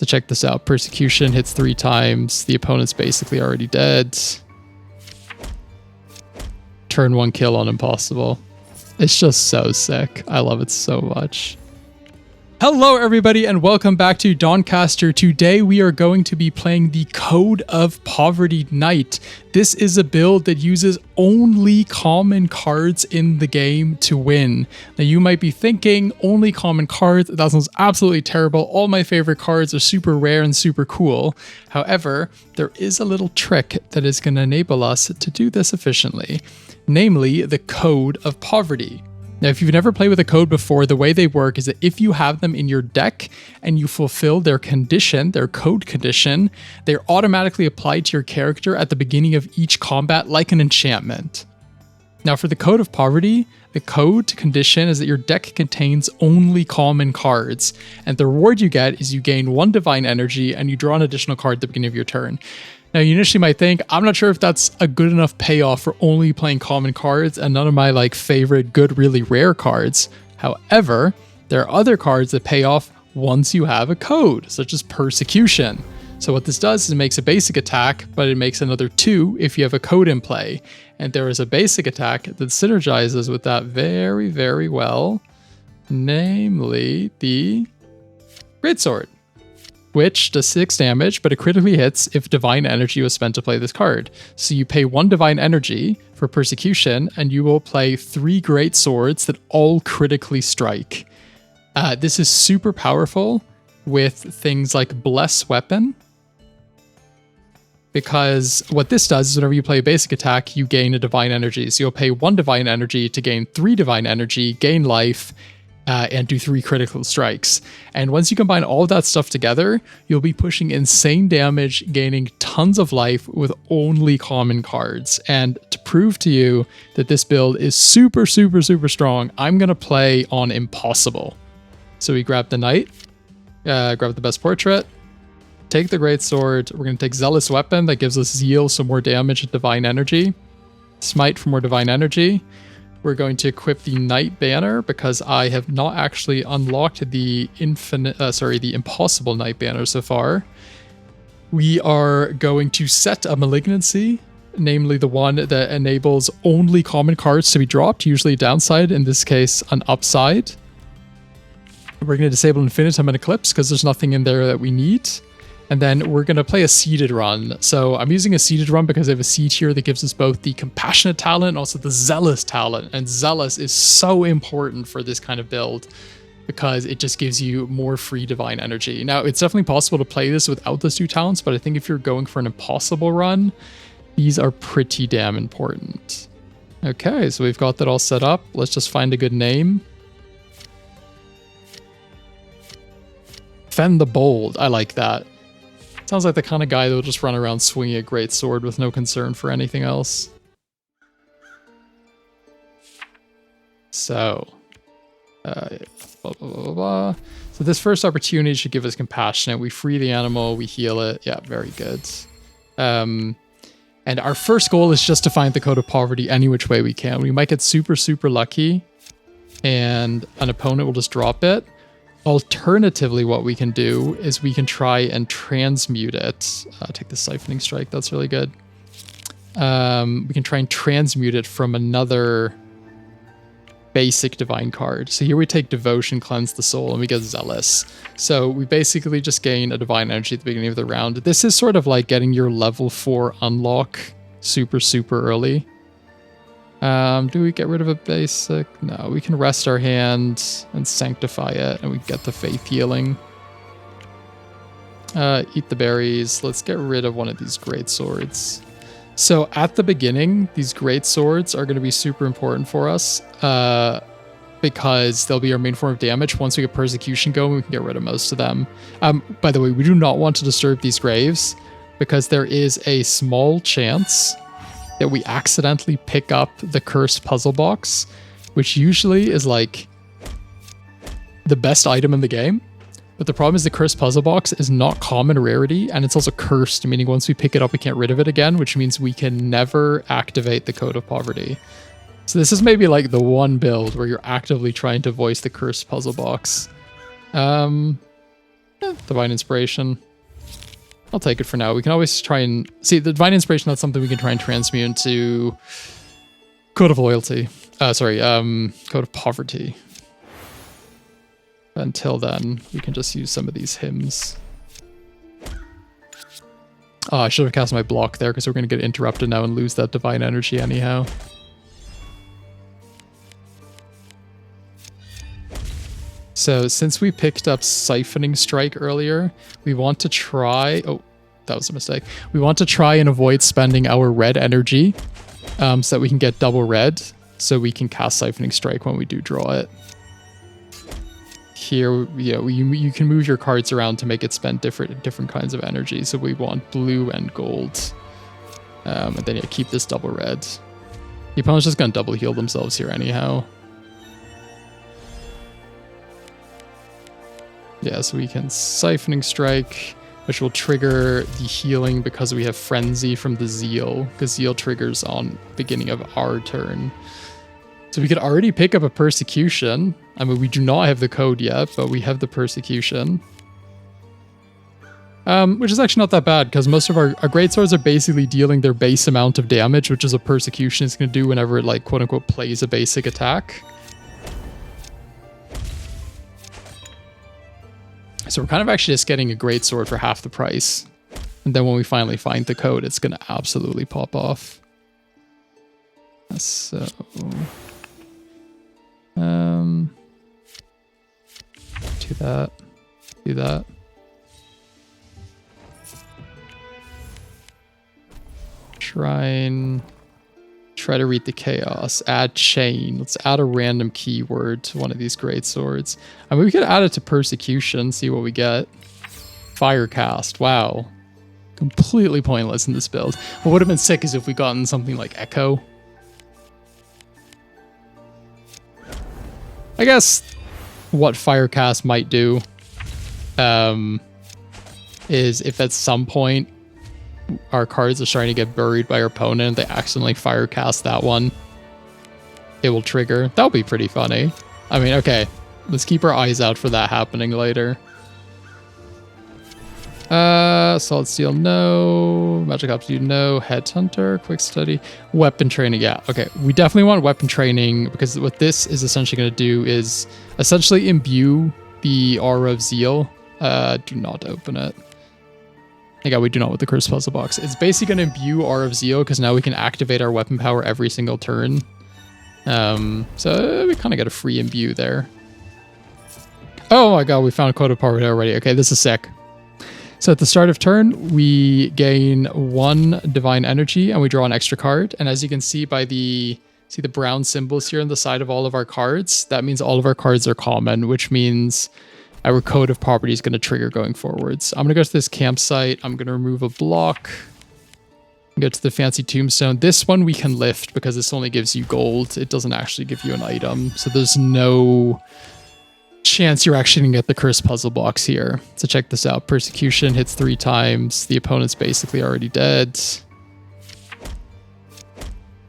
So check this out. Persecution hits 3 times. The opponent's basically already dead. Turn 1 kill on impossible. It's just so sick. I love it so much. Hello everybody and welcome back to Dawncaster. Today we are going to be playing the Code of Poverty Knight. This is a build that uses only common cards in the game to win. Now you might be thinking, only common cards? That sounds absolutely terrible. All my favorite cards are super rare and super cool. However, there is a little trick that is going to enable us to do this efficiently, namely the Code of Poverty. Now, if you've never played with a code before, the way they work is that if you have them in your deck and you fulfill their condition, their code condition, they're automatically applied to your character at the beginning of each combat like an enchantment. Now, for the Code of Poverty, the code condition is that your deck contains only common cards, and the reward you get is you gain 1 divine energy and you draw an additional card at the beginning of your turn. Now, you initially might think, I'm not sure if that's a good enough payoff for only playing common cards and none of my favorite good, really rare cards. However, there are other cards that pay off once you have a code, such as Persecution. So what this does is it makes a basic attack, but it makes another 2 if you have a code in play. And there is a basic attack that synergizes with that very, very well, namely the Greatsword, which does 6 damage, but it critically hits if divine energy was spent to play this card. So you pay 1 divine energy for Persecution, and you will play 3 great swords that all critically strike. This is super powerful with things like Bless Weapon, because what this does is whenever you play a basic attack, you gain a divine energy. So you'll pay 1 divine energy to gain 3 divine energy, gain life, and do 3 critical strikes. And once you combine all of that stuff together, you'll be pushing insane damage, gaining tons of life with only common cards. And to prove to you that this build is super, super, super strong, I'm going to play on Impossible. So we grab the Knight, grab the best portrait, take the Greatsword. We're going to take Zealous Weapon that gives us Zeal, so more damage and divine energy. Smite for more divine energy. We're going to equip the Knight banner because I have not actually unlocked the Impossible Knight banner so far. We are going to set a Malignancy, namely the one that enables only common cards to be dropped, usually a downside, in this case an upside. We're going to disable Infinitum and Eclypse because there's nothing in there that we need. And then we're going to play a seeded run. So I'm using a seeded run because I have a seed here that gives us both the Compassionate talent and also the Zealous talent. And Zealous is so important for this kind of build because it just gives you more free divine energy. Now, it's definitely possible to play this without those 2 talents, but I think if you're going for an impossible run, these are pretty damn important. Okay, so we've got that all set up. Let's just find a good name. Fend the Bold. I like that. Sounds like the kind of guy that will just run around swinging a great sword with no concern for anything else. So, blah, blah, blah, blah. So this first opportunity should give us Compassionate. We free the animal, we heal it. Yeah, very good. And our first goal is just to find the Code of Poverty any which way we can. We might get super, super lucky and an opponent will just drop it. Alternatively, what we can do is we can try and transmute it. Take the Siphoning Strike, that's really good. We can try and transmute it from another basic divine card. So here we take Devotion, Cleanse the Soul, and we get Zealous. So we basically just gain a divine energy at the beginning of the round. This is sort of like getting your level 4 unlock super, super early. Do we get rid of a basic? No, we can rest our hand and sanctify it, and we get the faith healing. Eat the berries. Let's get rid of one of these great swords. So at the beginning, these great swords are going to be super important for us because they'll be our main form of damage. Once we get Persecution going, we can get rid of most of them. By the way, we do not want to disturb these graves because there is a small chance that we accidentally pick up the Cursed Puzzle Box, which usually is like the best item in the game. But the problem is the Cursed Puzzle Box is not common rarity, and it's also cursed, meaning once we pick it up, we can't rid of it again, which means we can never activate the Code of Poverty. So this is maybe like the one build where you're actively trying to voice the Cursed Puzzle Box. Divine Inspiration. I'll take it for now. We can always try and... See, the Divine Inspiration, that's something we can try and transmute into Code of Loyalty. Code of Poverty. Until then, we can just use some of these hymns. Oh, I should have cast my block there because we're going to get interrupted now and lose that divine energy anyhow. So since we picked up Siphoning Strike earlier, we want to try... Oh, that was a mistake. We want to try and avoid spending our red energy so that we can get double red, so we can cast Siphoning Strike when we do draw it. Here, yeah, you can move your cards around to make it spend different kinds of energy. So we want blue and gold. And then yeah, keep this double red. The opponent's just going to double heal themselves here anyhow. Yeah, so we can Siphoning Strike, which will trigger the healing because we have Frenzy from the Zeal, because Zeal triggers on beginning of our turn. So we could already pick up a Persecution. I mean, we do not have the code yet, but we have the Persecution. Which is actually not that bad, because most of our Greatswords are basically dealing their base amount of damage, which is a Persecution is going to do whenever it, like, quote-unquote, plays a basic attack. So we're kind of actually just getting a Greatsword for half the price. And then when we finally find the code, it's going to absolutely pop off. So... do that. Do that. Try to read the chaos. Add chain. Let's add a random keyword to one of these Greatswords. I mean, we could add it to Persecution, see what we get. Firecast. Wow. Completely pointless in this build. What would have been sick is if we gotten something like Echo. I guess what Firecast might do is if at some point our cards are starting to get buried by our opponent, they accidentally Firecast that one, it will trigger. That'll be pretty funny. I mean, okay, let's keep our eyes out for that happening later. Solid Steel, no. Magic Aptitude, no. Headhunter, Quick Study. Weapon Training, yeah. Okay, we definitely want Weapon Training, because what this is essentially going to do is essentially imbue the Aura of Zeal. Do not open it. Yeah, we do not with the Curse Puzzle Box. It's basically going to imbue Aura of Zeal, because now we can activate our weapon power every single turn. So we kind of get a free imbue there. Oh my god, we found Code of Poverty already. Okay, this is sick. So at the start of turn, we gain 1 divine energy and we draw an extra card. And as you can see by the brown symbols here on the side of all of our cards, that means all of our cards are common, which means our Code of Poverty is going to trigger going forwards. I'm going to go to this campsite. I'm going to remove a block. Go to the fancy tombstone. This one we can lift because this only gives you gold. It doesn't actually give you an item. So there's no chance you're actually going to get the Curse Puzzle Box here. So check this out. Persecution hits 3 times. The opponent's basically already dead.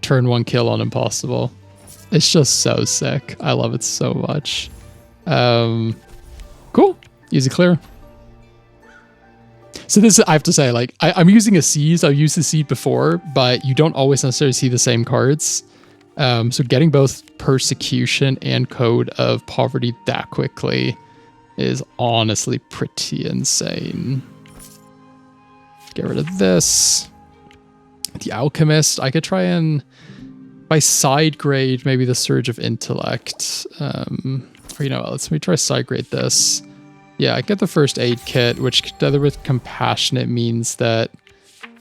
Turn 1 kill on Impossible. It's just so sick. I love it so much. Cool. Easy clear. So this, I have to say, like, I'm using a Seize. I've used the Seed before, but you don't always necessarily see the same cards. So getting both Persecution and Code of Poverty that quickly is honestly pretty insane. Get rid of this. The Alchemist, I could try and, by side grade, maybe the Surge of Intellect. Or you know what, let me try side grade this. Yeah, I get the first aid kit, which together with Compassionate means that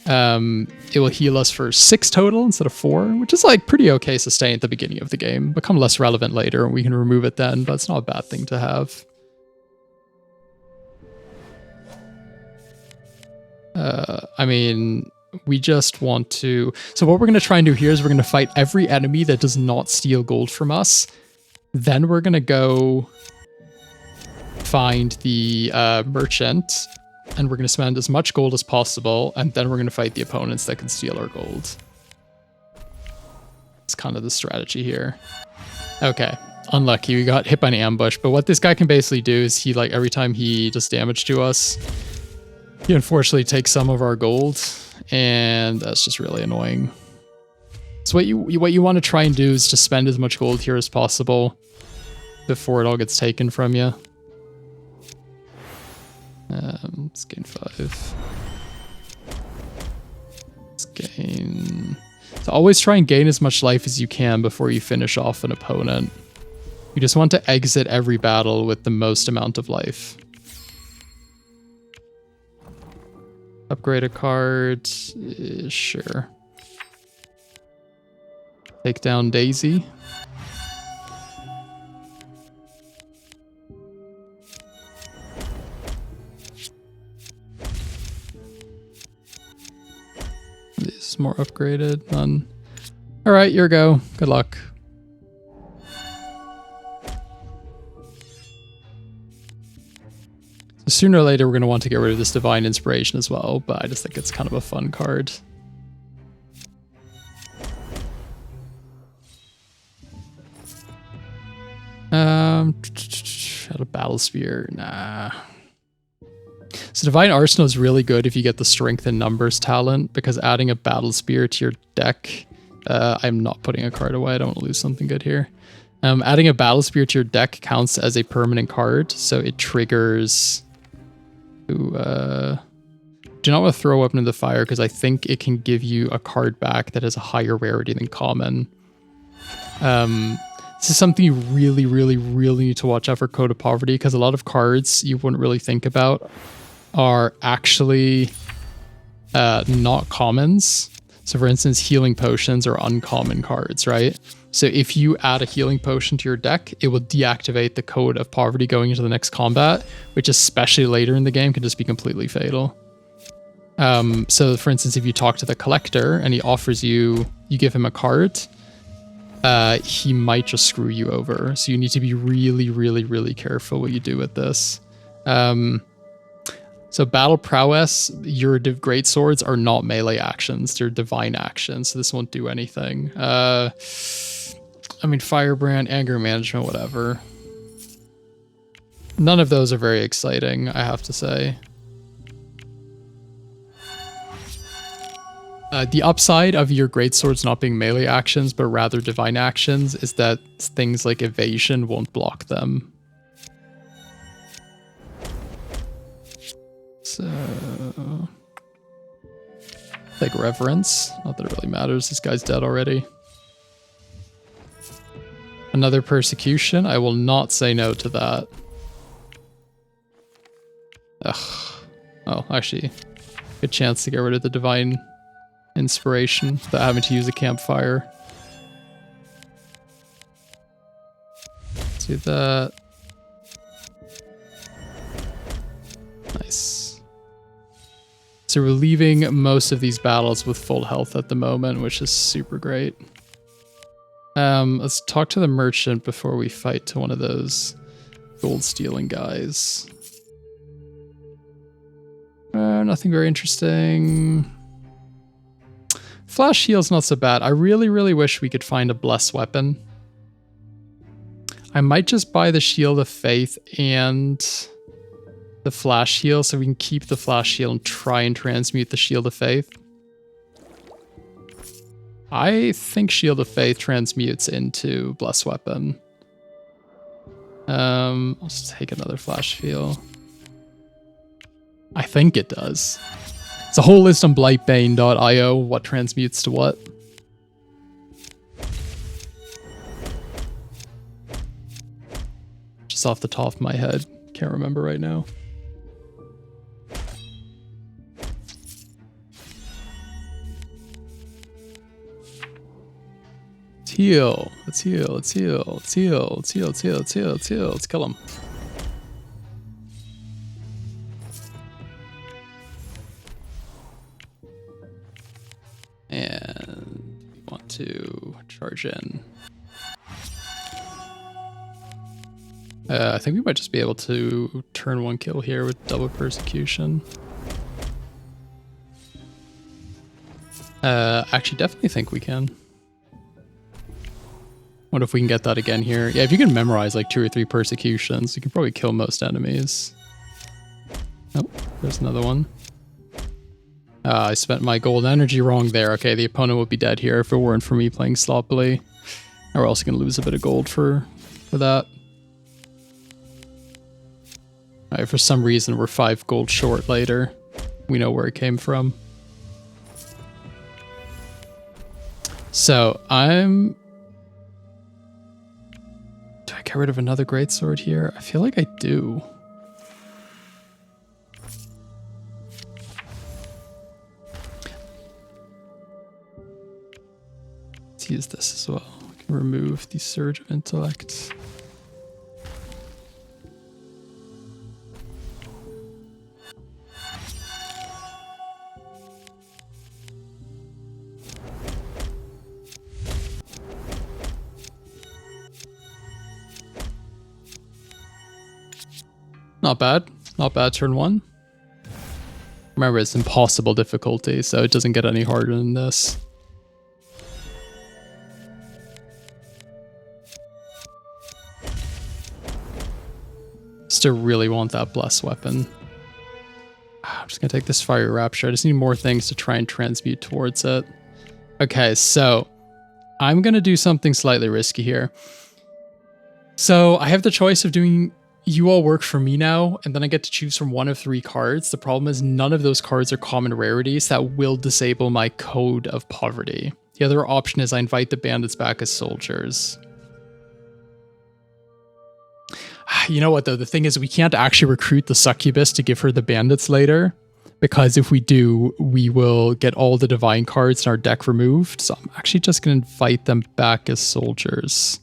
it will heal us for 6 total instead of 4, which is like pretty okay sustain at the beginning of the game. Become less relevant later and we can remove it then, but it's not a bad thing to have. I mean, we just want to... So what we're going to try and do here is we're going to fight every enemy that does not steal gold from us. Then we're going to go find the merchant, and we're going to spend as much gold as possible, and then we're going to fight the opponents that can steal our gold. It's kind of the strategy here. Okay, unlucky. We got hit by an ambush, but what this guy can basically do is he, like, every time he does damage to us, he unfortunately takes some of our gold, and that's just really annoying. So what you want to try and do is just spend as much gold here as possible before it all gets taken from you. Let's gain 5. Let's gain... So always try and gain as much life as you can before you finish off an opponent. You just want to exit every battle with the most amount of life. Upgrade a card, sure. Take down Daisy. This is more upgraded, none. All right, your go. Good luck. Sooner or later, we're going to want to get rid of this Divine Inspiration as well, but I just think it's kind of a fun card. Out of Battle Sphere, nah. So Divine Arsenal is really good if you get the Strength in Numbers talent, because adding a Battle Spear to your deck, I'm not putting a card away, I don't want to lose something good here. Adding a Battle Spear to your deck counts as a permanent card, so it triggers... do not want to throw a weapon in the fire because I think it can give you a card back that has a higher rarity than common. This is something you really, really, really need to watch out for Code of Poverty, because a lot of cards you wouldn't really think about are actually not commons. So for instance, healing potions are uncommon cards, right? So if you add a healing potion to your deck, it will deactivate the Code of Poverty going into the next combat, which especially later in the game can just be completely fatal. So for instance, if you talk to the Collector and he offers you, you give him a card, he might just screw you over. So you need to be really, really, really careful what you do with this. So Battle Prowess, your Greatswords are not melee actions, they're divine actions, so this won't do anything. I mean, Firebrand, Anger Management, whatever. None of those are very exciting, I have to say. The upside of your Greatswords not being melee actions, but rather divine actions, is that things like Evasion won't block them. So... take Reverence. Not that it really matters, this guy's dead already. Another Persecution. I will not say no to that. Ugh. Oh, actually, good chance to get rid of the Divine Inspiration without having to use a campfire. Let's do that. Nice. So we're leaving most of these battles with full health at the moment, which is super great. Let's talk to the merchant before we fight to one of those gold stealing guys. Nothing very interesting. Flash heal's not so bad. I really, really wish we could find a blessed weapon. I might just buy the Shield of Faith and the Flash heal so we can keep the Flash heal and try and transmute the Shield of Faith. I think Shield of Faith transmutes into Blessed Weapon. Let's take another Flash heal. I think it does. It's a whole list on blightbane.io, what transmutes to what. Just off the top of my head, can't remember right now. Let's heal, let's heal, let's heal, let's heal, let's heal, let's heal, let's heal, let's heal, let's kill him. And we want to charge in. I think we might just be able to turn one kill here with double persecution. Actually, definitely think we can. What if we can get that again here? Yeah, if you can memorize like 2 or 3 persecutions, you can probably kill most enemies. Oh, there's another one. I spent my gold energy wrong there. Okay, the opponent would be dead here if it weren't for me playing sloppily. Or else going to lose a bit of gold for that. Alright, for some reason we're 5 gold short later. We know where it came from. So, do I get rid of another Greatsword here? I feel like I do. Let's use this as well. We can remove the Surge of Intellect. Not bad. Not bad turn 1. Remember, it's impossible difficulty, so it doesn't get any harder than this. Still really want that bless weapon. I'm just gonna take this Fiery Rapture. I just need more things to try and transmute towards it. Okay, so I'm gonna do something slightly risky here. So I have the choice of doing You All Work For Me now, and then I get to choose from 1 of 3 cards. The problem is none of those cards are common rarities that will disable my Code of Poverty. The other option is I invite the bandits back as soldiers. You know what though, the thing is we can't actually recruit the succubus to give her the bandits later, because if we do, we will get all the divine cards in our deck removed. So I'm actually just going to invite them back as soldiers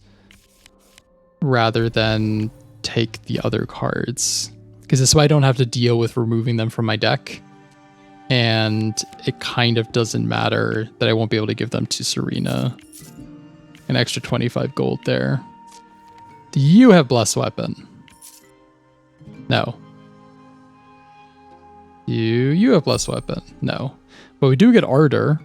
rather than take the other cards, because this way I don't have to deal with removing them from my deck, and it kind of doesn't matter that I won't be able to give them to Serena. An extra 25 gold there. Do you have Bless Weapon? No. You have Bless Weapon? No. But we do get Ardour.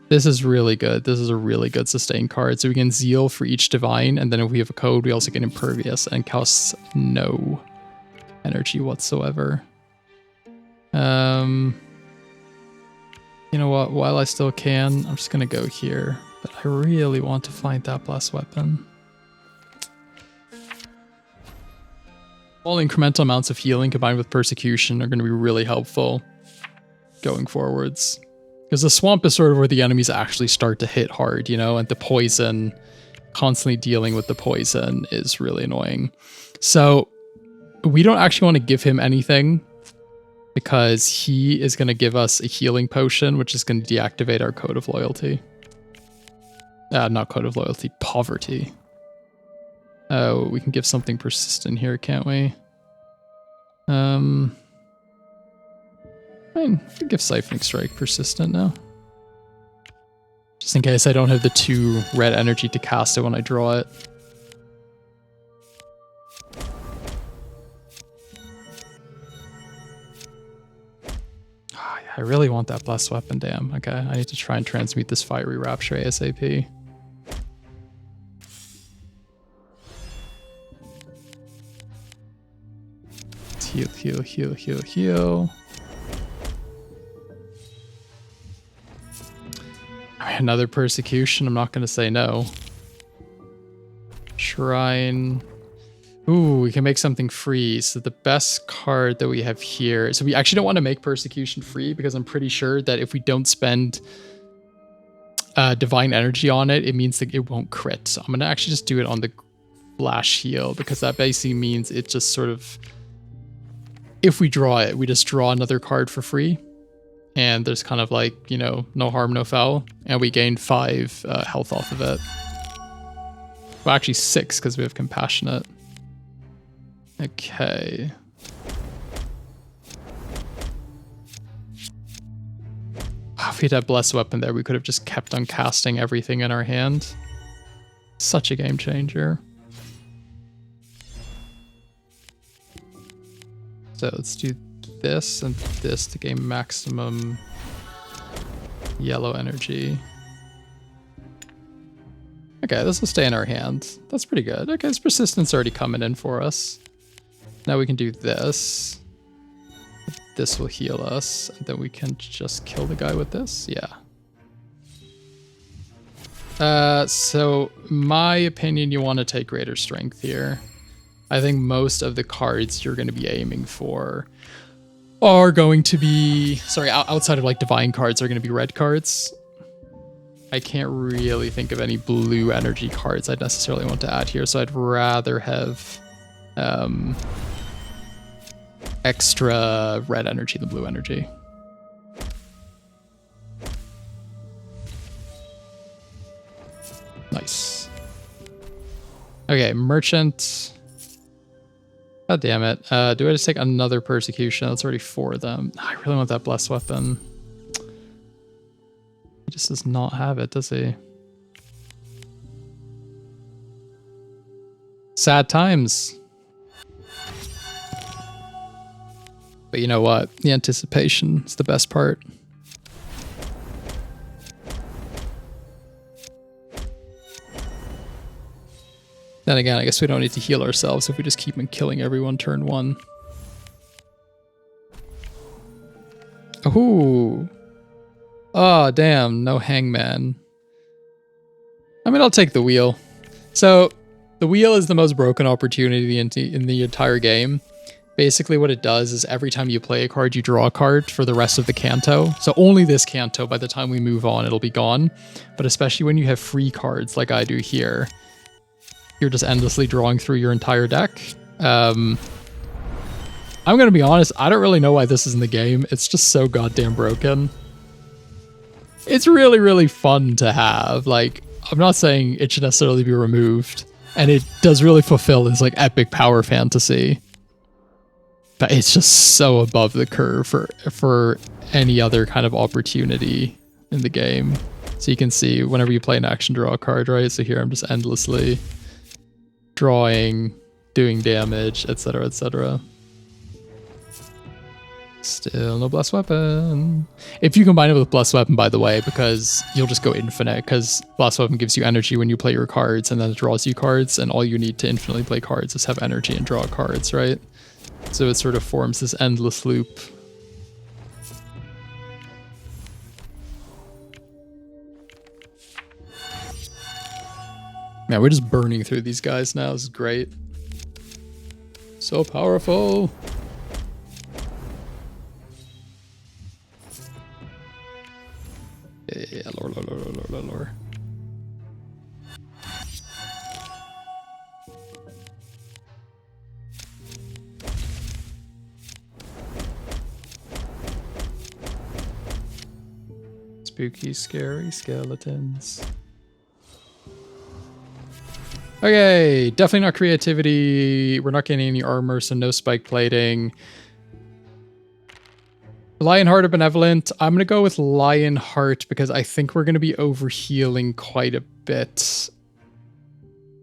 This is really good. This is a really good sustain card. So we can Zeal for each divine, and then if we have a code, we also get Impervious and costs no energy whatsoever. You know what? While I still can, I'm just gonna go here. But I really want to find that Bless Weapon. All incremental amounts of healing combined with persecution are going to be really helpful going forwards. Because the swamp is sort of where the enemies actually start to hit hard, you know, and the poison, constantly dealing with the poison is really annoying. So we don't actually want to give him anything because he is going to give us a healing potion, which is going to deactivate our Code of Loyalty. Not Code of Loyalty, Poverty. Oh, we can give something persistent here, can't we? I mean, we can give Siphoning Strike persistent now. Just in case I don't have the 2 red energy to cast it when I draw it. Oh, yeah, I really want that Blessed Weapon, damn. Okay, I need to try and transmute this Fiery Rapture ASAP. Heal, heal, heal, heal, heal. Another persecution, I'm not going to say no. Shrine. Ooh, we can make something free. So the best card that we have here. So we actually don't want to make persecution free because I'm pretty sure that if we don't spend divine energy on it, it means that it won't crit. So I'm going to actually just do it on the flash heal because that basically means it just sort of... If we draw it, we just draw another card for free. And there's kind of like, you know, no harm, no foul. And we gain 5 health off of it. Well, actually 6 because we have Compassionate. Okay. If we'd had Blessed Weapon there, we could have just kept on casting everything in our hand. Such a game changer. So let's do this and this to gain maximum yellow energy. Okay, this will stay in our hand. That's pretty good. Okay, this persistence already coming in for us. Now we can do this. This will heal us, and then we can just kill the guy with this. Yeah. So my opinion, you want to take greater strength here. I think most of the cards you're going to be aiming for are going to be, sorry, outside of like divine cards, are going to be red cards. I can't really think of any blue energy cards I'd necessarily want to add here, so I'd rather have extra red energy than blue energy. Nice. Okay, merchant. God damn it. Do I just take another persecution? That's already 4 of them. I really want that blessed weapon. He just does not have it, does he? Sad times. But you know what? The anticipation is the best part. Then again, I guess we don't need to heal ourselves if we just keep on killing everyone turn 1. Ooh. Oh, damn. No hangman. I mean, I'll take the wheel. So, the wheel is the most broken opportunity in the entire game. Basically, what it does is every time you play a card, you draw a card for the rest of the Canto. So only this Canto, by the time we move on, it'll be gone. But especially when you have free cards like I do here, you're just endlessly drawing through your entire deck. I'm going to be honest, I don't really know why this is in the game. It's just so goddamn broken. It's really, really fun to have. Like, I'm not saying it should necessarily be removed. And it does really fulfill this, like, epic power fantasy. But it's just so above the curve for any other kind of opportunity in the game. So you can see, whenever you play an action, draw a card, right? So here I'm just endlessly drawing, doing damage, etc., etc. Still no blessed weapon. If you combine it with blessed weapon, by the way, because you'll just go infinite, because blessed weapon gives you energy when you play your cards, and then it draws you cards, and all you need to infinitely play cards is have energy and draw cards, right? So it sort of forms this endless loop. Man, we're just burning through these guys now. This is great. So powerful. Yeah, lore. Spooky, scary skeletons. Okay, definitely not creativity. We're not getting any armor, so no spike plating. Lionheart or Benevolent? I'm going to go with Lionheart because I think we're going to be overhealing quite a bit.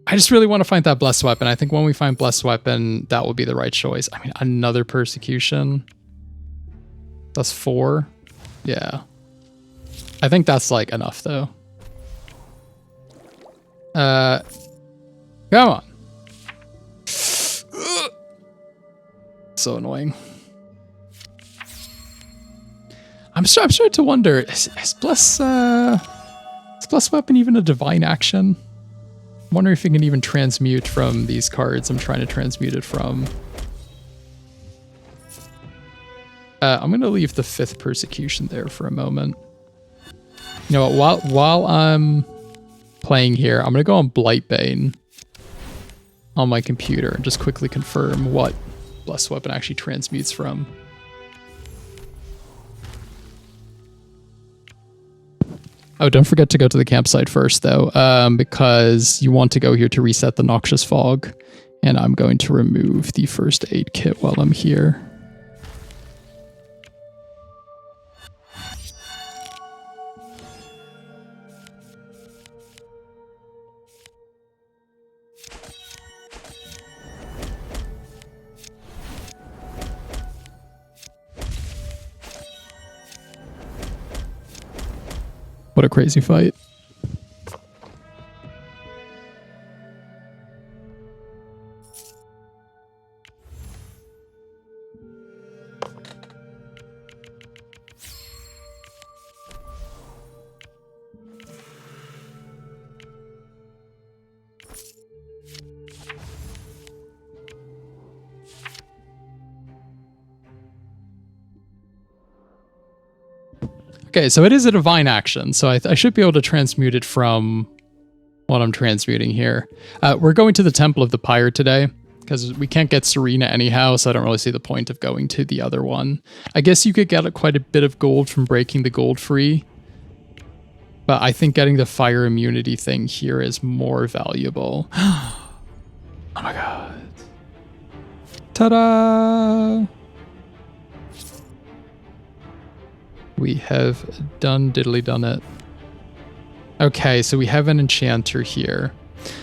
I just really want to find that Blessed Weapon. I think when we find Blessed Weapon, that will be the right choice. I mean, another Persecution. That's 4. Yeah. I think that's like enough though. Come on. So annoying. I'm starting to wonder, is Blessed Weapon even a divine action? I'm wondering if you can even transmute from these cards I'm trying to transmute it from. I'm going to leave the 5th Persecution there for a moment. You know what, while I'm playing here, I'm going to go on Blightbane on my computer and just quickly confirm what Blessed Weapon actually transmutes from. Oh, don't forget to go to the campsite first, though, because you want to go here to reset the Noxious Fog, and I'm going to remove the first aid kit while I'm here. What a crazy fight. Okay, so it is a divine action, so I should be able to transmute it from what I'm transmuting here. We're going to the Temple of the Pyre today, because we can't get Serena anyhow, so I don't really see the point of going to the other one. I guess you could get quite a bit of gold from breaking the gold free, but I think getting the fire immunity thing here is more valuable. Oh my god. Ta-da! We have done diddly done it. Okay, so we have an enchanter here.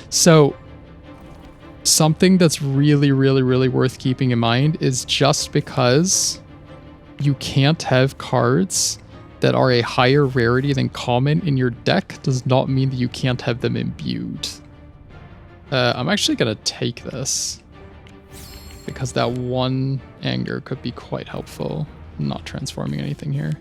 So something that's really, really, really worth keeping in mind is just because you can't have cards that are a higher rarity than common in your deck does not mean that you can't have them imbued. I'm actually going to take this because that one anger could be quite helpful. I'm not transforming anything here.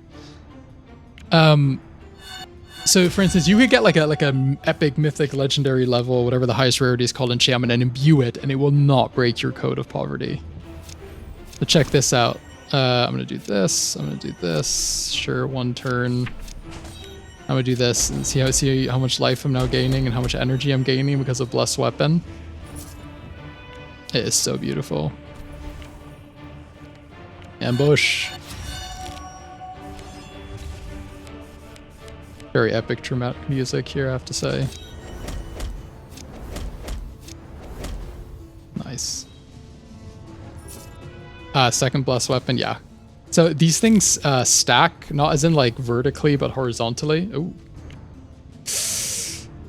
So for instance, you could get like a epic, mythic, legendary level, whatever the highest rarity is called enchantment, and imbue it, and it will not break your Code of Poverty. So check this out. I'm gonna do this. I'm gonna do this. Sure, one turn. I'm gonna do this and see how much life I'm now gaining and how much energy I'm gaining because of Blessed Weapon. It is so beautiful. Ambush. Very epic, dramatic music here, I have to say. Nice. Second Blessed Weapon, yeah. So these things stack, not as in like vertically, but horizontally. Ooh.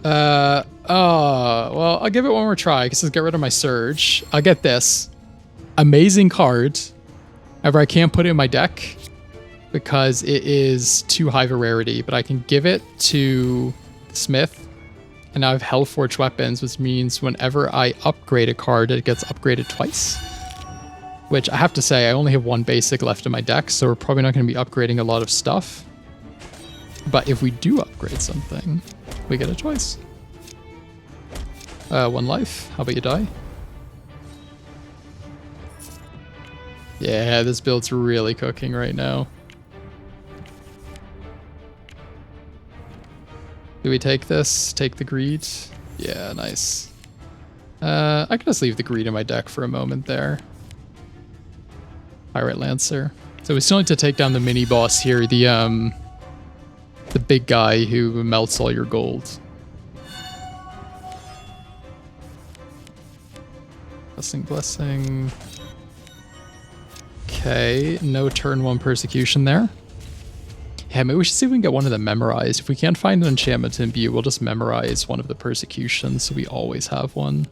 Oh, well, I'll give it one more try. I guess let's get rid of my Surge. I'll get this. Amazing card. However, I can't put it in my deck because it is too high of a rarity, but I can give it to Smith, and now I have Hellforged weapons, which means whenever I upgrade a card, it gets upgraded twice. Which I have to say, I only have one basic left in my deck, so we're probably not going to be upgrading a lot of stuff. But if we do upgrade something, we get it twice. One life. How about you die? Yeah, this build's really cooking right now. Do we take this? Take the greed? Yeah, nice. I can just leave the greed in my deck for a moment there. Pirate Lancer. So we still need to take down the mini boss here, the big guy who melts all your gold. Blessing. Okay, no turn 1 persecution there. Yeah, maybe we should see if we can get one of them memorized. If we can't find an enchantment to imbue, we'll just memorize one of the persecutions so we always have one.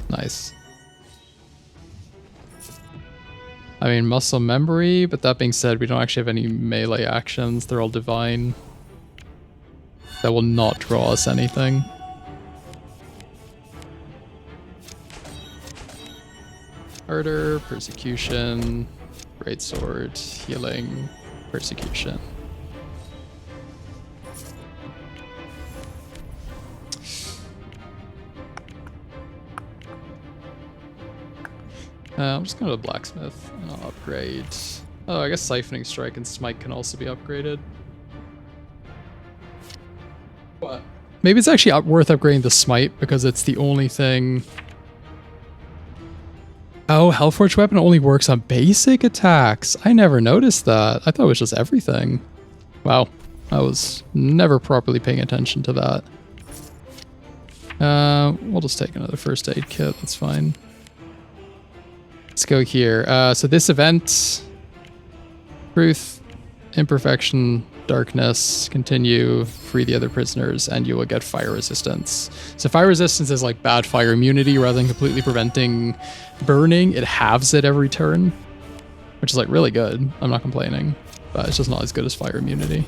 Nice. I mean, muscle memory, but that being said, we don't actually have any melee actions. They're all divine. That will not draw us anything. Ardour, persecution, Greatsword, healing, persecution. I'm just going to blacksmith and I'll upgrade. Oh, I guess Siphoning Strike and Smite can also be upgraded. What? Maybe it's actually worth upgrading the Smite because it's the only thing. Oh, Hellforged weapon only works on basic attacks. I never noticed that. I thought it was just everything. Wow, I was never properly paying attention to that. We'll just take another first aid kit. That's fine. Let's go here. So this event, truth, imperfection, darkness, continue, free the other prisoners, and you will get fire resistance. So fire resistance is like bad fire immunity rather than completely preventing burning. It halves it every turn, which is like really good. I'm not complaining, but it's just not as good as fire immunity.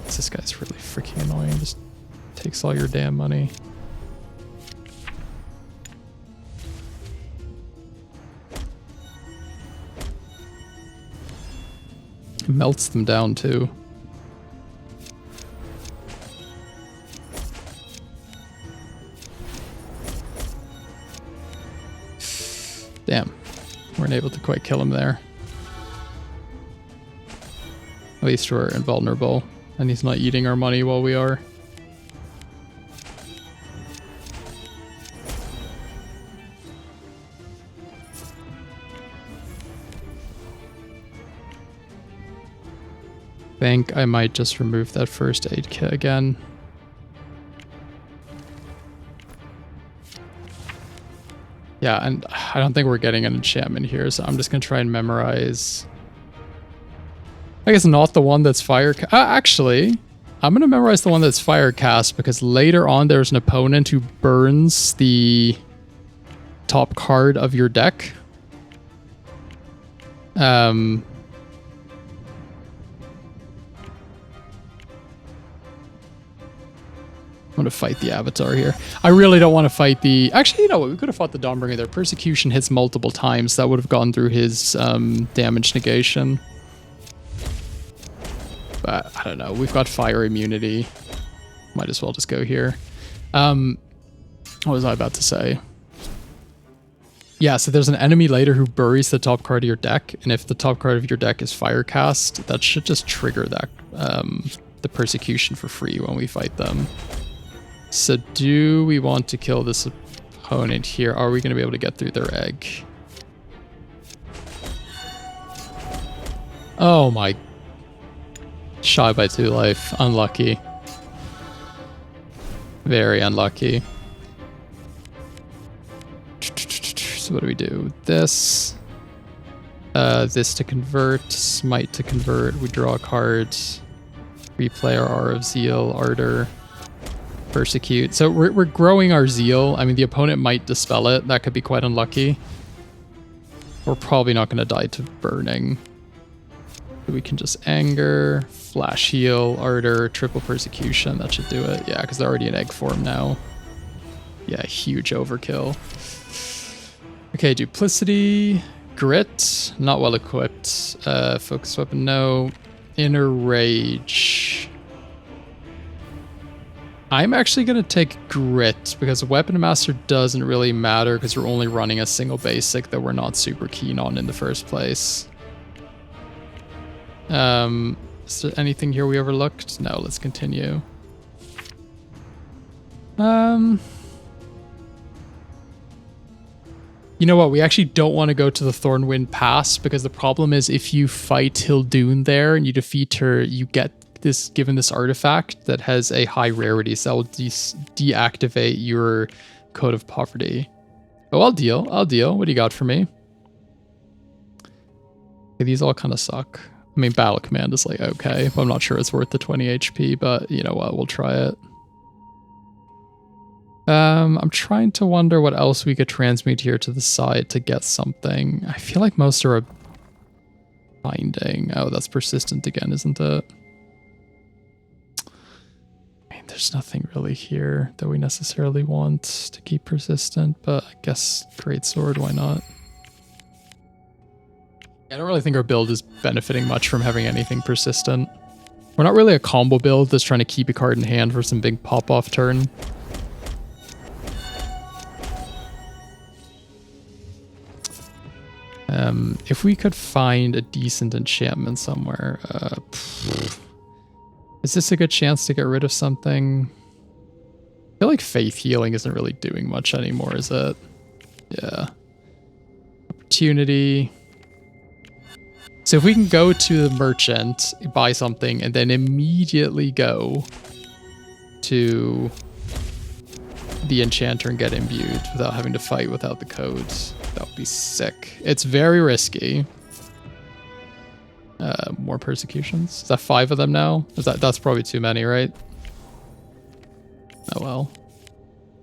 This guy's really freaking annoying. Just takes all your damn money. Melts them down too. Damn. weren't able to quite kill him there. At least we're invulnerable, and he's not eating our money while we are. I think I might just remove that first aid kit again. Yeah, and I don't think we're getting an enchantment here, so I'm just going to try and memorize. I guess not the one that's fire. Actually, I'm going to memorize the one that's fire cast because later on there's an opponent who burns the top card of your deck. I'm going to fight the Avatar here. I really don't want to fight the... Actually, you know what? We could have fought the Dawnbringer there. Persecution hits multiple times. That would have gone through his damage negation. But I don't know. We've got fire immunity. Might as well just go here. What was I about to say? Yeah, so there's an enemy later who buries the top card of your deck. And if the top card of your deck is fire cast, that should just trigger that the persecution for free when we fight them. So do we want to kill this opponent here? Are we going to be able to get through their egg? Oh my. Shy by 2 life. Unlucky. Very unlucky. So what do we do? This. This to convert. Smite to convert. We draw a card. Replay our Hour of Zeal. Ardour. Persecute. So we're growing our Zeal. I mean, the opponent might dispel it. That could be quite unlucky. We're probably not going to die to burning. We can just anger, flash heal, Ardour, triple persecution. That should do it. Yeah, because they're already in egg form now. Yeah, huge overkill. Okay, duplicity, grit, not well equipped. Focus weapon, no. Inner rage. I'm actually going to take grit because weapon master doesn't really matter because we're only running a single basic that we're not super keen on in the first place. Is there anything here we overlooked? No, let's continue. You know what? We actually don't want to go to the Thornwind Pass because the problem is if you fight Hildoon there and you defeat her, you get this given this artifact that has a high rarity, so that will deactivate your Code of Poverty. Oh, I'll deal. What do you got for me? Okay, these all kind of suck. I mean, Battle Command is like, okay, but I'm not sure it's worth the 20 HP, but you know what, we'll try it. I'm trying to wonder what else we could transmute here to the side to get something. I feel like most are a binding. Oh, that's persistent again, isn't it? I mean, there's nothing really here that we necessarily want to keep persistent, but I guess Greatsword, why not? I don't really think our build is benefiting much from having anything persistent. We're not really a combo build that's trying to keep a card in hand for some big pop-off turn. If we could find a decent enchantment somewhere. Is this a good chance to get rid of something? I feel like Faith Healing isn't really doing much anymore, is it? Yeah. Opportunity. So if we can go to the merchant, buy something, and then immediately go to the enchanter and get imbued without having to fight without the codes, that would be sick. It's very risky. More persecutions. Is that 5 of them now? That's probably too many, right? Oh well.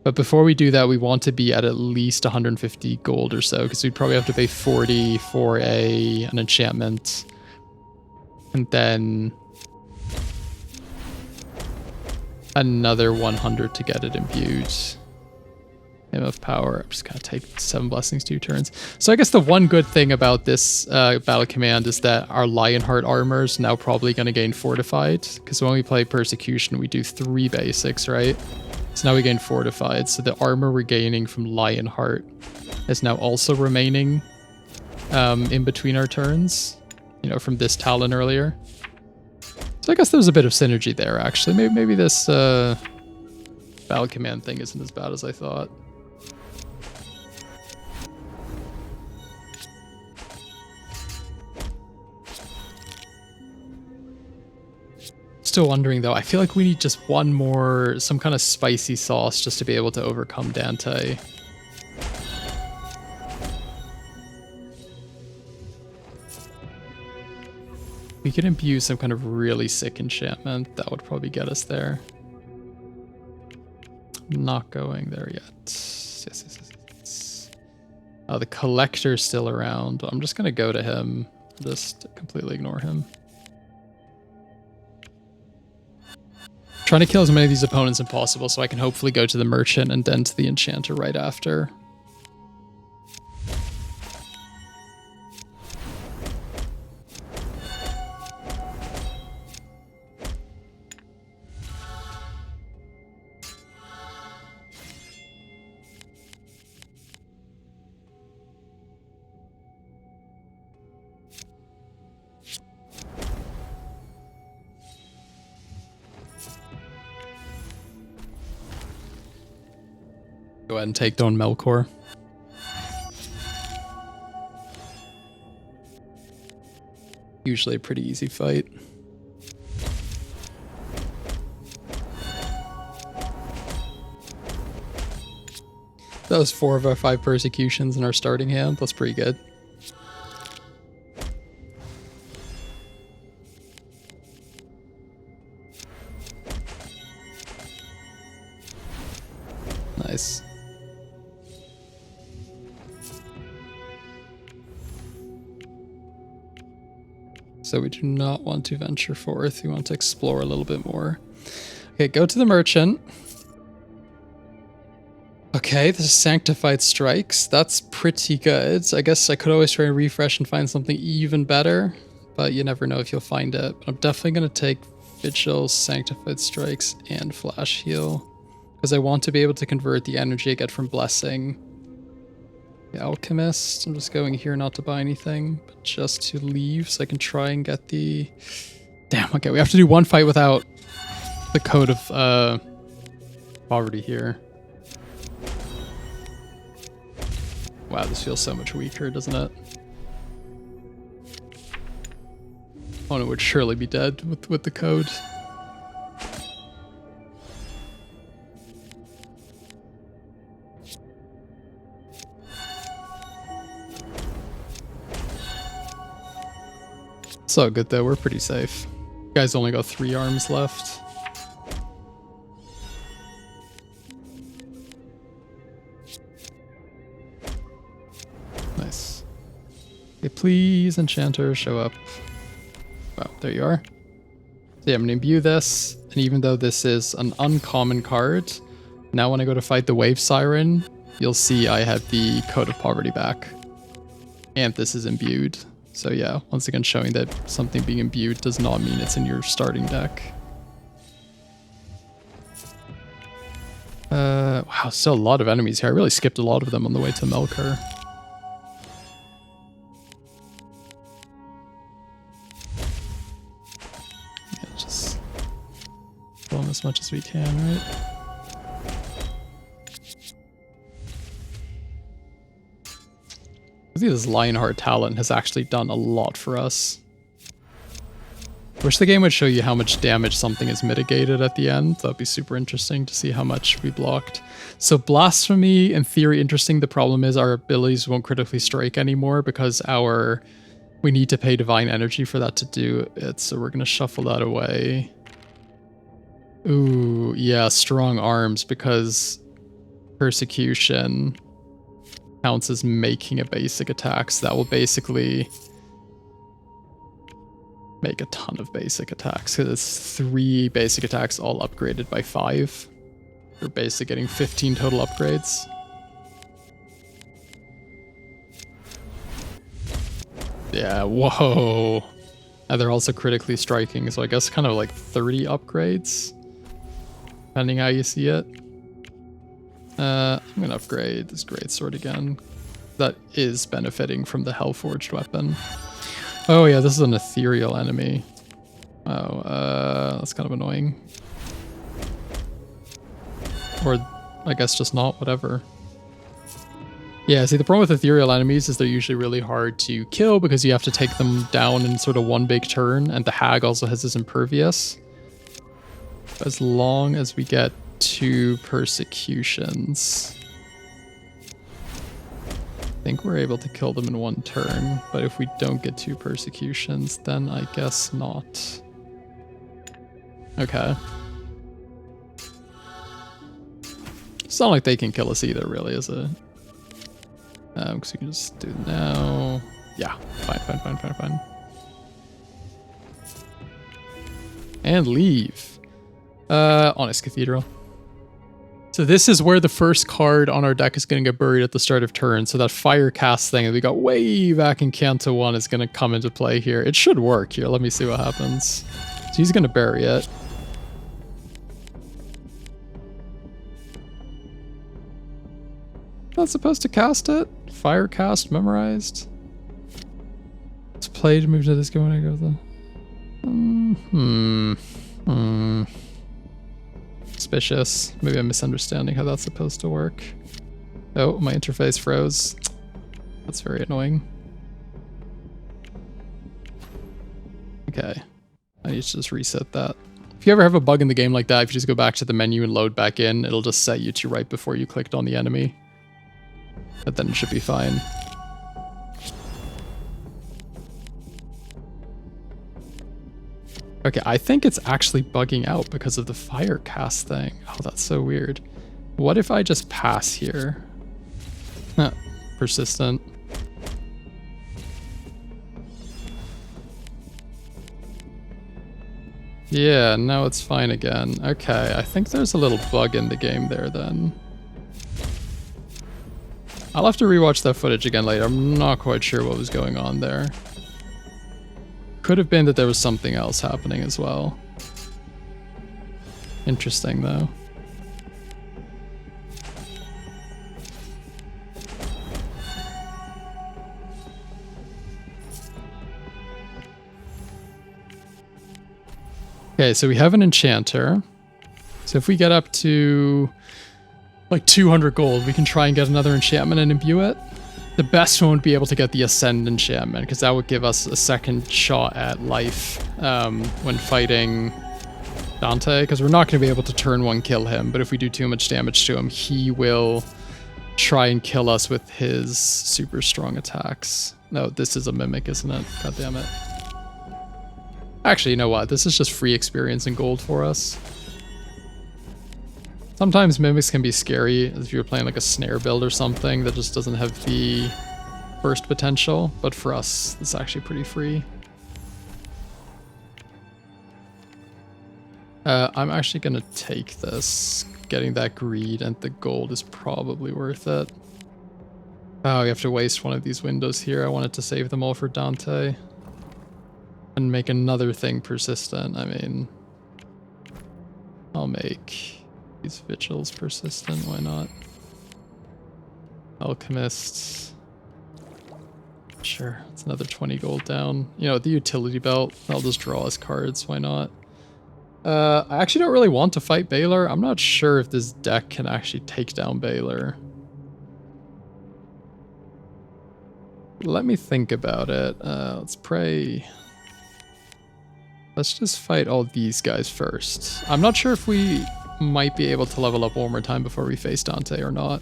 But before we do that, we want to be at least 150 gold or so, because we'd probably have to pay 40 for an enchantment. And then another 100 to get it imbued. Hymn of Power. I'm just going to take 7 blessings 2 turns. So I guess the one good thing about this battle command is that our Lionheart armor is now probably going to gain Fortified, because when we play Persecution, we do 3 basics, right? So now we gain Fortified, so the armor we're gaining from Lionheart is now also remaining in between our turns, you know, from this Talon earlier. So I guess there's a bit of synergy there, actually. Maybe this battle command thing isn't as bad as I thought. Still wondering though, I feel like we need just one more, some kind of spicy sauce just to be able to overcome Dante. We could imbue some kind of really sick enchantment. That would probably get us there. Not going there yet. Yes. Oh, the Collector's still around. I'm just going to go to him. Just completely ignore him. Trying to kill as many of these opponents as possible so I can hopefully go to the Merchant and then to the Enchanter right after. Go ahead and take down Melkor. Usually a pretty easy fight. That was 4 of our 5 persecutions in our starting hand. That's pretty good. Nice. So we do not want to venture forth. We want to explore a little bit more. Okay, go to the Merchant. Okay, this is Sanctified Strikes. That's pretty good. I guess I could always try and refresh and find something even better, but you never know if you'll find it. But I'm definitely going to take Vigil, Sanctified Strikes, and Flash Heal, because I want to be able to convert the energy I get from Blessing. The Alchemist, I'm just going here not to buy anything, but just to leave so I can try and get the... Damn, okay, we have to do one fight without the Code of Poverty here. Wow, this feels so much weaker, doesn't it? Opponent would surely be dead with the code. So good though, we're pretty safe. You guys only got 3 arms left. Nice. Okay, please, Enchanter, show up. Wow, there you are. So yeah, I'm gonna imbue this, and even though this is an uncommon card, now when I go to fight the Wave Siren, you'll see I have the Code of Poverty back. And this is imbued. So yeah, once again showing that something being imbued does not mean it's in your starting deck. Wow, still a lot of enemies here. I really skipped a lot of them on the way to Melkor. Yeah, just kill them as much as we can, right? I think this Lionheart talent has actually done a lot for us. Wish the game would show you how much damage something is mitigated at the end. That'd be super interesting to see how much we blocked. So Blasphemy, in theory, interesting. The problem is our abilities won't critically strike anymore because we need to pay Divine Energy for that to do it. So we're going to shuffle that away. Ooh, yeah, Strong Arms, because Persecution counts as making a basic attack, so that will basically make a ton of basic attacks, because it's 3 basic attacks all upgraded by 5. You're basically getting 15 total upgrades. Yeah, whoa. And they're also critically striking, so I guess kind of like 30 upgrades, depending how you see it. I'm gonna upgrade this Greatsword again. that is benefiting from the Hellforged weapon. Oh yeah, this is an ethereal enemy. Oh, that's kind of annoying. Or I guess just not, whatever. Yeah, see, the problem with ethereal enemies is they're usually really hard to kill because you have to take them down in sort of one big turn, and the hag also has this impervious. As long as we get 2 persecutions, I think we're able to kill them in 1 turn, but if we don't get 2 persecutions, then I guess not. Okay. It's not like they can kill us either, really, is it? Because we can just do it now. Yeah, fine. And leave. Honest Cathedral. So this is where the first card on our deck is going to get buried at the start of turn. So that fire cast thing that we got way back in Canto 1 is going to come into play here. It should work here. Let me see what happens. So he's going to bury it. Not supposed to cast it? Fire cast memorized. It's played, move to this go when I go the. Suspicious. Maybe I'm misunderstanding how that's supposed to work. Oh, my interface froze. That's very annoying. Okay. I need to just reset that. If you ever have a bug in the game like that, if you just go back to the menu and load back in, it'll just set you to right before you clicked on the enemy. But then it should be fine. Okay, I think it's actually bugging out because of the fire cast thing. Oh, that's so weird. What if I just pass here? Persistent. Yeah, now it's fine again. Okay, I think there's a little bug in the game there then. I'll have to rewatch that footage again later. I'm not quite sure what was going on there. Could have been that there was something else happening as well. Interesting, though. Okay, so we have an enchanter. So if we get up to like 200 gold, we can try and get another enchantment and imbue it. The best one would be able to get the Ascend enchantment, because that would give us a second shot at life when fighting Dante, because we're not going to be able to turn 1 kill him, but if we do too much damage to him, he will try and kill us with his super strong attacks. No, this is a mimic, isn't it? God damn it. Actually, you know what? This is just free experience and gold for us. Sometimes mimics can be scary if you're playing like a snare build or something that just doesn't have the burst potential, but for us, it's actually pretty free. I'm actually gonna take this. Getting that greed and the gold is probably worth it. Oh, we have to waste one of these windows here. I wanted to save them all for Dante. And make another thing persistent. I mean, I'll make these Vigils persistent, why not? Alchemists. Sure, it's another 20 gold down. You know, the utility belt, I'll just draw us cards, why not? I actually don't really want to fight Baylor. I'm not sure if this deck can actually take down Baylor. Let me think about it. Let's pray. Let's just fight all these guys first. I'm not sure if we might be able to level up one more time before we face Dante or not.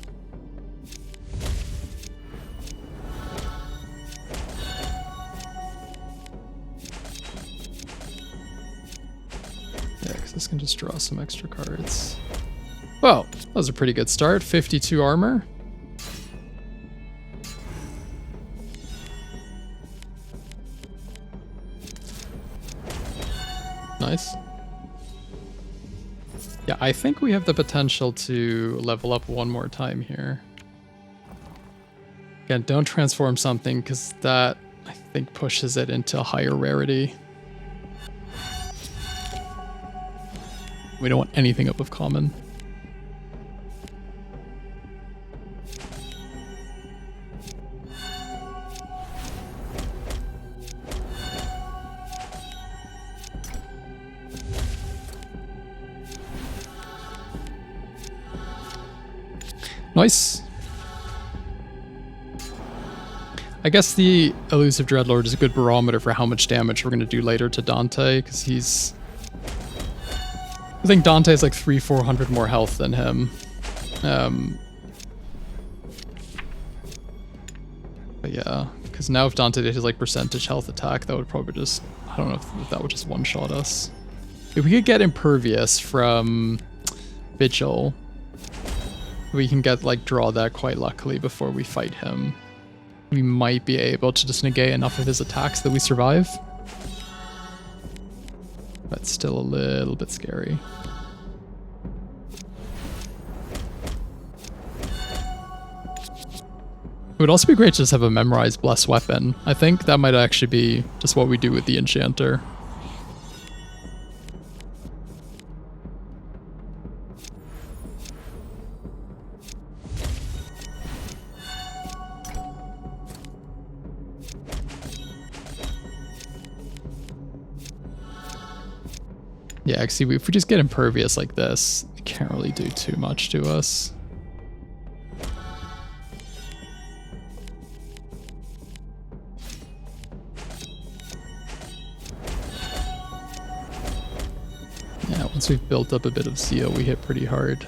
Yeah, because this can just draw some extra cards. Well, that was a pretty good start. 52 armor. Nice. Yeah, I think we have the potential to level up one more time here. Again, don't transform something, because that, I think, pushes it into a higher rarity. We don't want anything up of common. Nice. I guess the Elusive Dreadlord is a good barometer for how much damage we're going to do later to Dante, because he's... I think Dante has like 300-400 more health than him. But yeah, because now if Dante did his like percentage health attack, that would probably just... I don't know if that would just one-shot us. If we could get Impervious from Vigil, we can get like draw that quite luckily before we fight him. We might be able to just negate enough of his attacks that we survive. But still a little bit scary. It would also be great to just have a memorized blessed weapon. I think that might actually be just what we do with the enchanter. Yeah, see, if we just get Impervious like this, it can't really do too much to us. Yeah, once we've built up a bit of Zeal, we hit pretty hard.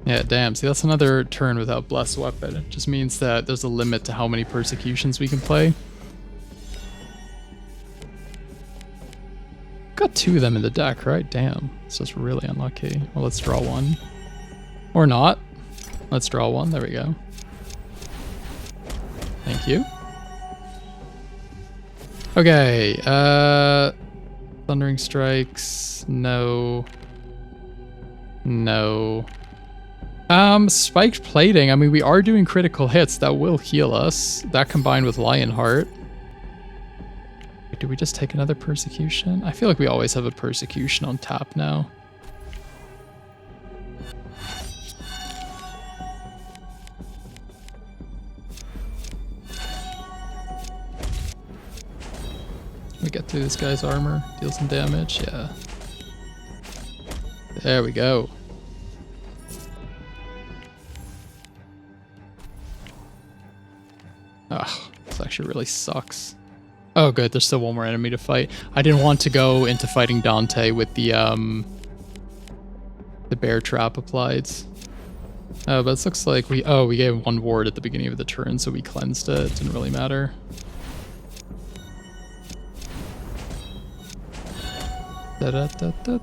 Yeah, damn. See, that's another turn without Blessed Weapon. It just means that there's a limit to how many persecutions we can play. Got 2 of them in the deck, right? Damn. It's just really unlucky. Well, let's draw one. Or not. Let's draw one. There we go. Thank you. Okay. Thundering Strikes. No. No. Spiked Plating. I mean, we are doing critical hits. That will heal us. That combined with Lionheart. Wait, do we just take another Persecution? I feel like we always have a Persecution on tap now. We get through this guy's armor. Deal some damage. Yeah. There we go. Ugh, this actually really sucks. Oh good, there's still one more enemy to fight. I didn't want to go into fighting Dante with the bear trap applied. Oh, but it looks like we gave him 1 ward at the beginning of the turn, so we cleansed it. It didn't really matter. Da-da-da-da-da.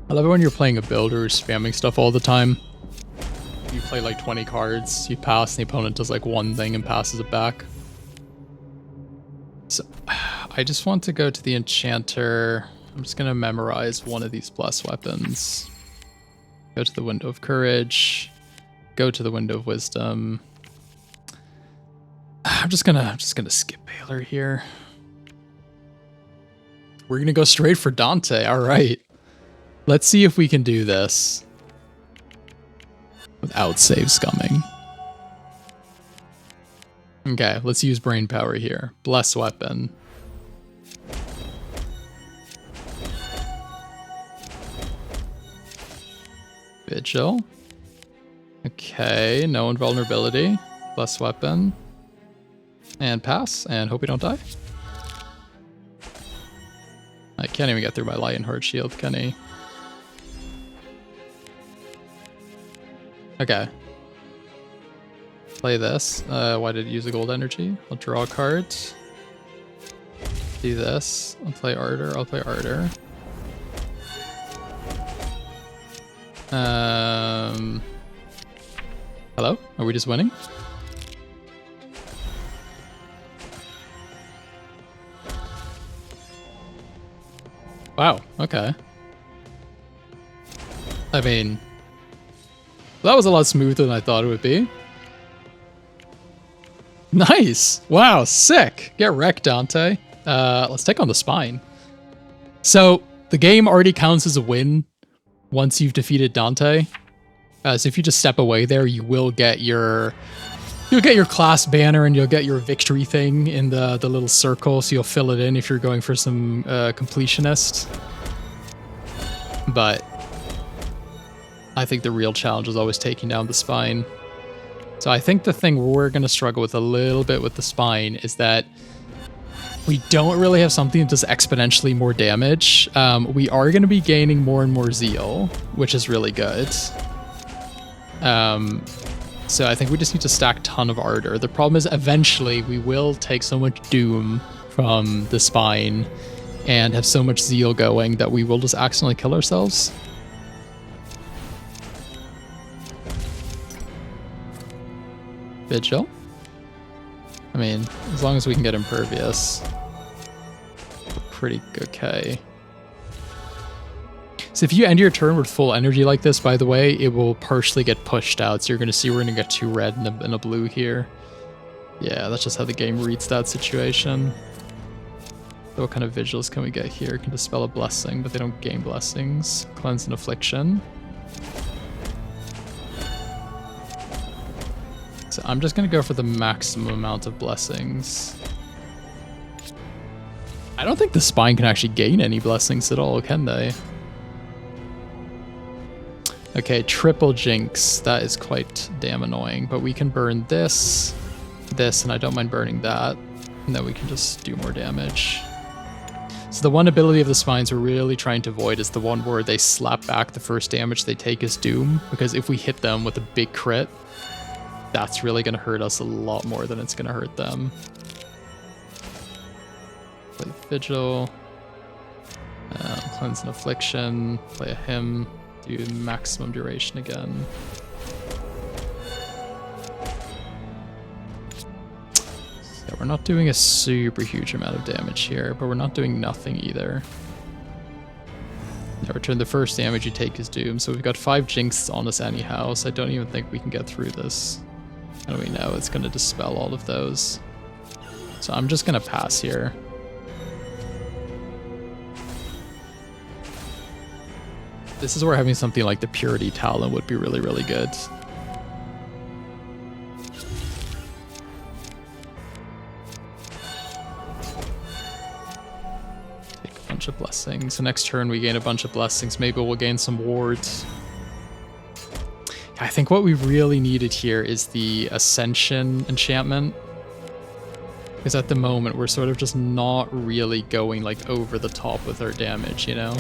I love it when you're playing a build or spamming stuff all the time. You play like 20 cards, you pass, and the opponent does like one thing and passes it back. So, I just want to go to the enchanter. I'm just gonna memorize one of these blessed weapons. Go to the window of courage. Go to the window of wisdom. I'm just gonna skip Baylor here. We're gonna go straight for Dante. All right. Let's see if we can do this without save scumming. Okay, let's use brain power here. Bless weapon. Vigil. Okay, no invulnerability. Bless weapon. And pass, and hope we don't die. I can't even get through my Lionheart shield, can he? Okay. Play this. Why did it use a gold energy? I'll draw a card. Do this. I'll play Ardour. I'll play Ardour. Hello? Are we just winning? Wow, okay. I mean, that was a lot smoother than I thought it would be. Nice. Wow, sick. Get wrecked, Dante. Let's take on the Spine. So the game already counts as a win once you've defeated Dante. So if you just step away there, you will get your class banner and you'll get your victory thing in the little circle. So you'll fill it in if you're going for some completionist. But I think the real challenge is always taking down the Spine. So I think the thing we're going to struggle with a little bit with the Spine is that we don't really have something that does exponentially more damage. We are going to be gaining more and more Zeal, which is really good. So I think we just need to stack a ton of Ardour. The problem is eventually we will take so much Doom from the Spine and have so much Zeal going that we will just accidentally kill ourselves. Vigil? I mean, as long as we can get Impervious, we're pretty okay. So if you end your turn with full energy like this, by the way, it will partially get pushed out. So you're going to see we're going to get 2 red and a blue here. Yeah, that's just how the game reads that situation. So what kind of Vigils can we get here? Can dispel a blessing, but they don't gain blessings. Cleanse and Affliction. So I'm just going to go for the maximum amount of blessings. I don't think the Spine can actually gain any blessings at all, can they? Okay, triple Jinx. That is quite damn annoying, but we can burn this, and I don't mind burning that. And then we can just do more damage. So the one ability of the Spines we're really trying to avoid is the one where they slap back the first damage they take as Doom, because if we hit them with a big crit, that's really going to hurt us a lot more than it's going to hurt them. Play Vigil. Cleanse and Affliction. Play a Hymn. Do maximum duration again. Yeah, we're not doing a super huge amount of damage here, but we're not doing nothing either. Yeah, return the first damage you take is Doom. So we've got 5 Jinx on us anyhow, so I don't even think we can get through this. And we know it's going to dispel all of those. So I'm just going to pass here. This is where having something like the Purity Talon would be really, really good. Take a bunch of blessings. So next turn we gain a bunch of blessings. Maybe we'll gain some wards. I think what we really needed here is the Ascension enchantment. Because at the moment, we're sort of just not really going like over the top with our damage, you know?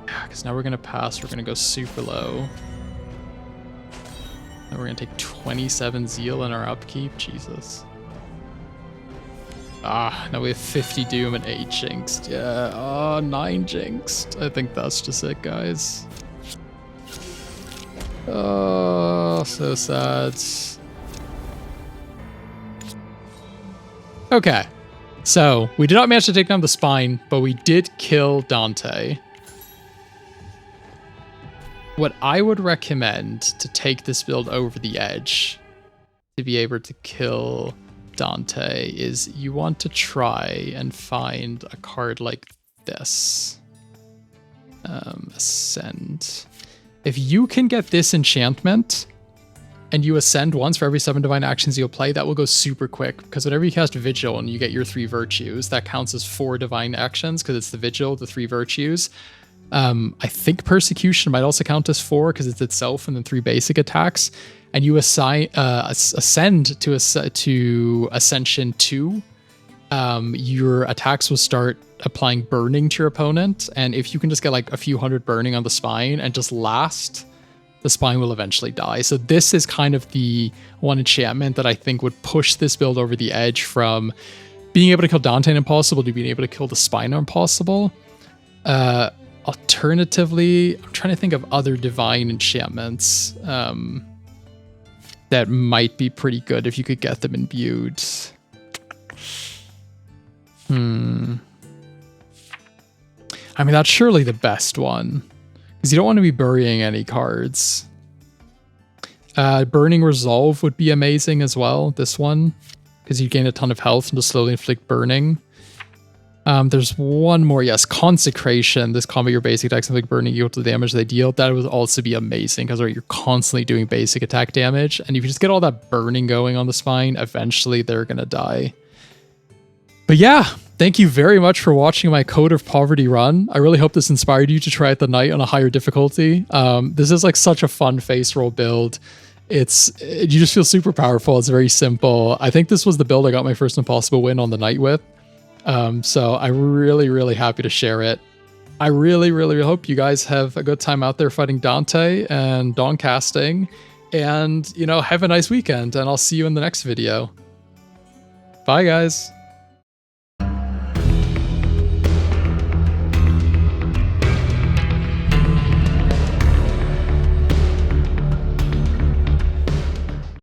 Because now we're going to pass, we're going to go super low. And we're going to take 27 Zeal in our upkeep, Jesus. Ah, now we have 50 Doom and 8 Jinxed. Yeah, oh, 9 Jinxed. I think that's just it, guys. Oh, so sad. Okay, so we did not manage to take down the Spine, but we did kill Dante. What I would recommend to take this build over the edge, to be able to kill Dante, is you want to try and find a card like this. Ascend. If you can get this enchantment and you ascend once for every 7 divine actions you'll play, that will go super quick, because whenever you cast Vigil and you get your 3 virtues, that counts as 4 divine actions because it's the Vigil, the 3 virtues. I think Persecution might also count as 4 because it's itself and then 3 basic attacks. And you assign ascend to Ascension 2, your attacks will start applying burning to your opponent. And if you can just get like a few hundred burning on the Spine and just last, the Spine will eventually die. So this is kind of the one enchantment that I think would push this build over the edge from being able to kill Dante and Impossible to being able to kill the Spine Impossible. Alternatively, I'm trying to think of other divine enchantments that might be pretty good if you could get them imbued. I mean, that's surely the best one, because you don't want to be burying any cards. Burning Resolve would be amazing as well, this one, because you gain a ton of health and just slowly inflict burning. There's one more, yes, Consecration. This combo your basic attacks inflict burning equal to the damage they deal. That would also be amazing, because you're constantly doing basic attack damage, and if you just get all that burning going on the spine, eventually they're gonna die. But yeah, thank you very much for watching my Code of Poverty run. I really hope this inspired you to try out the Knight on a higher difficulty. This is like such a fun face roll build. You just feel super powerful. It's very simple. I think this was the build I got my first Impossible win on the Knight with. So I'm really, really happy to share it. I really, really hope you guys have a good time out there fighting Dante and Dawncasting. And, you know, have a nice weekend, and I'll see you in the next video. Bye, guys.